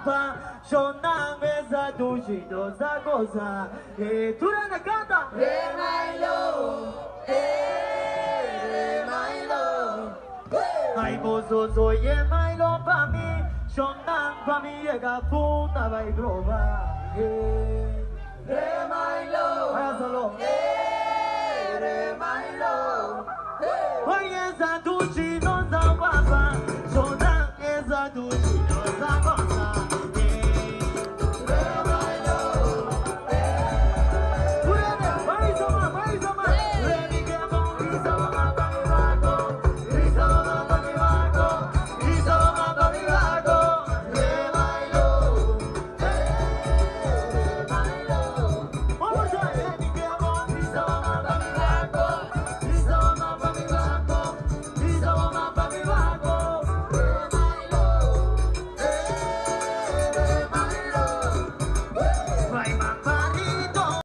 pa, shona mesa dushi dosa cosa. Tu la canta. Re Milo, Re Milo. Ai bozo so ye Milo pa mi, shona pa mi ye ga puna vai prova. Re Milo.